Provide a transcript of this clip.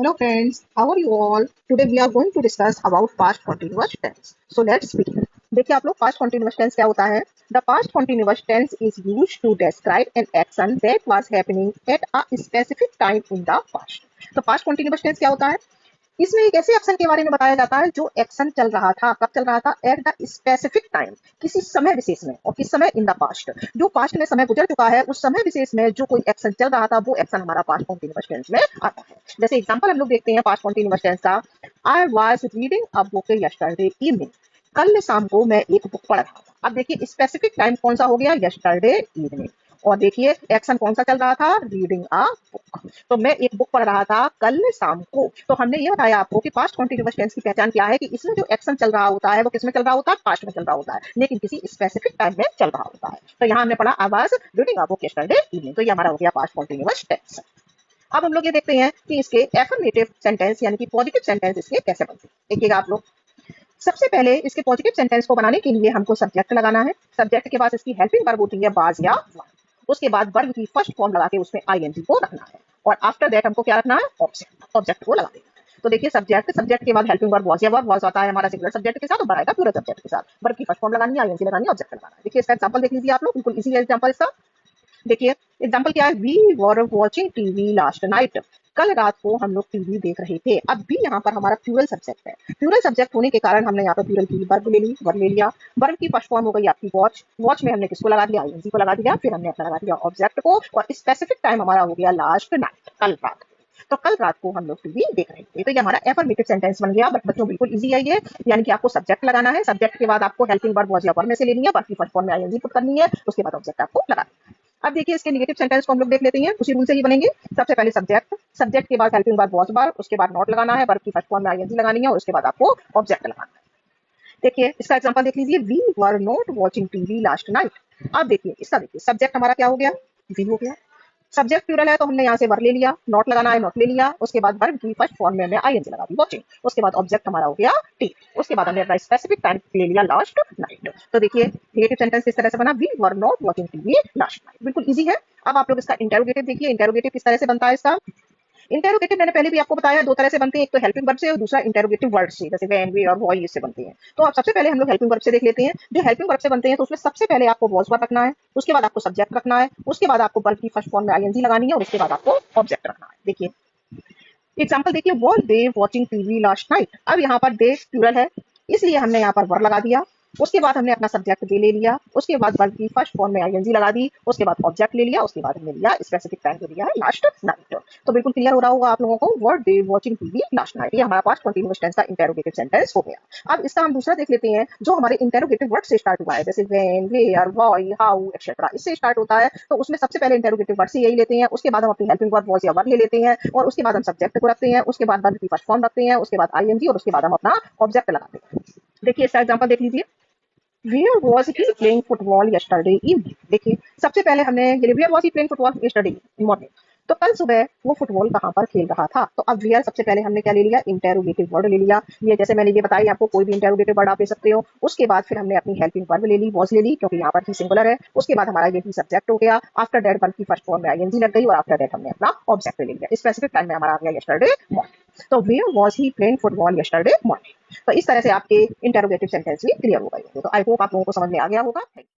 Hello friends, how are you all? Today we are going to discuss about past continuous tense. So let's begin. देखिए आप लोग past continuous tense क्या होता है? The past continuous tense is used to describe an action that was happening at a specific time in the past. तो past continuous tense क्या होता है? इसमें एक ऐसे एक्शन के बारे में बताया जाता है जो एक्शन चल रहा था, कब चल रहा था? एट द स्पेसिफिक टाइम, किसी समय विशेष में, और किस समय? In the past. जो पास्ट में समय गुजर चुका है उस समय विशेष में जो कोई एक्शन चल रहा था वो एक्शन हमारा पास्ट कॉन्टिन्यूअस टेंस में आता है। जैसे एग्जांपल हम लोग देखते हैं पास्ट कॉन्टिन्यूअस टेंस का। I was reading a book yesterday evening. कल शाम को मैं एक बुक पढ़ रहा था। अब देखिए स्पेसिफिक टाइम कौन सा हो गया? Yesterday evening. और देखिए एक्शन कौन सा चल रहा था? Reading a book. तो मैं एक बुक पढ़ रहा था कल शाम को। तो हमने ये बताया आपको कि पास्ट कॉन्टिन्यूअस टेंस की पहचान क्या है कि इसमें जो एक्शन चल रहा होता है वो किसमें चल रहा होता है? पास्ट में चल रहा होता है, लेकिन किसी स्पेसिफिक टाइम में चल रहा होता है। तो यहाँ हमने पढ़ा I was reading a book yesterday evening. तो ये हमारा हो गया पास्ट कॉन्टिन्यूअस टेंस। अब हम लोग ये देखते हैं कि इसके एफर्मेटिव सेंटेंस यानी कि पॉजिटिव सेंटेंस इसके कैसे बनते हैं। देखिएगा आप लोग, सबसे पहले इसके पॉजिटिव सेंटेंस को बनाने के लिए हमको सब्जेक्ट लगाना है। सब्जेक्ट के बाद इसकी हेल्पिंग वर्ब होती है वाज या वर। उसके बाद वर्ब की फर्स्ट फॉर्म लगा के उसमें आईएनजी को रखना है, और आफ्टर दैट हमको क्या रखना है? ऑब्जेक्ट। ऑब्जेक्ट को लगा देना है। तो देखिए सब्जेक्ट, सब्जेक्ट के बाद हेल्पिंग वर्ब वाज या वर, वाज आता है हमारा सिंगुलर सब्जेक्ट के साथ और बनाएगा प्लूरल सब्जेक्ट के साथ। वर्ब की फर्स्ट फॉर्म लगानी है, आईएनजी लगानी है, ऑब्जेक्ट लगाना है। देखिए इसका एग्जांपल देख लीजिए आप लोग, बिल्कुल इजी एग्जांपल इसका। देखिए एग्जाम्पल क्या है? We were watching TV last night. कल रात को हम लोग टीवी देख रहे थे। अब भी यहाँ पर हमारा प्लूरल सब्जेक्ट है। प्लूरल सब्जेक्ट होने के कारण हमने यहाँ पर प्लूरल की वर्ब ले ली, वर्ब ले लिया। वर्ब की फर्स्ट फॉर्म हो गई आपकी वॉच। वॉच में हमने किसको लगा दिया? आईएनजी को लगा दिया। फिर हमने अपना लगा दिया ऑब्जेक्ट को, और स्पेसिफिक टाइम हमारा हो गया लास्ट नाइट, कल रात। तो कल रात को हम लोग टीवी देख रहे थे। तो ये हमारा एफर्मेटिव सेंटेंस बन गया। बट बच्चों बिल्कुल इजी है ये, यानी कि आपको सब्जेक्ट लगाना है, सब्जेक्ट के बाद आपको हेल्पिंग वर्ब वाज या वर में से लेनी है, वर्ब की फर्स्ट फॉर्म में आईएनजी पुट करनी है, उसके बाद ऑब्जेक्ट आपको लगा देना है। अब देखिए इसके नेगेटिव सेंटेंस को हम लोग देख लेते हैं, उसी रूल से ही बनेंगे। सबसे पहले सब्जेक्ट, सब्जेक्ट के बाद हेल्पिंग वर्ब वाज वर, उसके बाद नॉट लगाना है, वर्ब की फर्स्ट फॉर्म में आईएनजी लगानी है, और उसके बाद आपको ऑब्जेक्ट लगाना है। देखिए इसका एग्जांपल देख लीजिए, we were not watching TV last night. अब देखिए इसका, देखिए सब्जेक्ट हमारा क्या हो गया? वी हो गया। सब्जेक्ट प्लूरल है तो हमने यहाँ से वर ले लिया, नॉट लगाना है, नॉट ले लिया। उसके बाद वर्ब की फर्स्ट फॉर्म में हमने आईएनजी लगा दी, वॉचिंग। उसके बाद ऑब्जेक्ट हमारा हो गया टी। उसके बाद हमने अपना स्पेसिफिक टाइम ले लिया, लास्ट नाइट। तो देखिए नेगेटिव सेंटेंस किस तरह से बना? We were not watching TV last night. बिल्कुल इजी है। अब आप लोग इसका इंटेरोगेटिव देखिए, इंटेरोगेटिव किस तरह से बनता है इसका। इंटेरोगेटिव मैंने पहले भी आपको बताया दो तरह से बनते हैं, एक तो हेल्पिंग वर्ब से और दूसरा इंटेरोगेटिव वर्ड से, जैसे व्हेन, वे और व्हाई इससे बनते हैं। तो आप सबसे पहले हम लोग हेल्पिंग वर्ब से देख लेते हैं। जो हेल्पिंग वर्ब से बनते हैं तो उसमें सबसे पहले आपको वॉज वर्ब रखना है, उसके बाद आपको सब्जेक्ट रखना है, उसके बाद आपको वर्ब की फर्स्ट फॉर्म में आईएनजी लगानी है, और उसके बाद आपको ऑब्जेक्ट रखना है। देखिए एग्जाम्पल देखिए, were they watching TV last night. अब यहाँ पर दे प्लूरल है, इसलिए हमने यहाँ पर वर लगा दिया। उसके बाद हमने अपना सब्जेक्ट दे ले लिया, उसके बाद वर्ब की फर्स्ट फॉर्म में आईएनजी लगा दी, उसके बाद ऑब्जेक्ट ले लिया, उसके बाद हमने लिया स्पेसिफिक टाइम जो दिया है लास्ट नाइट। तो बिल्कुल क्लियर हो रहा होगा आप लोगों को, were they watching TV last night. ये हमारा पास्ट कंटीन्यूअस टेंस का इंटेरोगेटिव सेंटेंस हो गया। अब इसका हम दूसरा देख लेते हैं जो हमारे इंटेरोगेटिव वर्ड से स्टार्ट हुआ है, जैसे when, where, why, how etcetera, इससे स्टार्ट होता है। तो उसमें सबसे पहले इंटेरोगेटिव वर्ड से यही लेते हैं, उसके बाद हम अपनी हेल्पिंग वर्ब वाज या वर ले लेते हैं, और उसके बाद हम सब्जेक्ट को रखते हैं, उसके बाद वर्ब की फर्स्ट फॉर्म रखते हैं, उसके बाद आईएनजी, और उसके बाद हम अपना ऑब्जेक्ट लगाते हैं। देखिए इसका एग्जांपल देख लीजिए, where was he playing football yesterday evening. देखिए सबसे पहले हमने ये where was he playing football yesterday morning, तो कल सुबह वो फुटबॉल कहाँ पर खेल रहा था। तो अब वेयर सबसे पहले हमने क्या ले लिया? इंटेरोगेटिव वर्ड ले लिया। ये जैसे मैंने ये बताया आपको, कोई भी इंटेरोगेटिव वर्ड आप ले सकते हो। उसके बाद फिर हमने अपनी हेल्पिंग वर्ब ले ली, वॉज ले ली, क्योंकि यहाँ पर ही सिंगुलर है। उसके बाद हमारा ये भी सब्जेक्ट हो गया। आफ्टर दैट वर्ब की फर्स्ट फॉर्म में आईएनजी लग गई, और आफ्टर दैट हमने अपना ऑब्जेक्ट ले लिया। स्पेसिफिक टाइम में हमारा आ गया यस्टरडे मॉर्निंग। तो where was he playing football yesterday morning. तो इस तरह से आपके इंटेरोगेटिव सेंटेंस भी क्लियर हो गए होंगे। तो आई होप आप लोगों को समझ में आ गया होगा।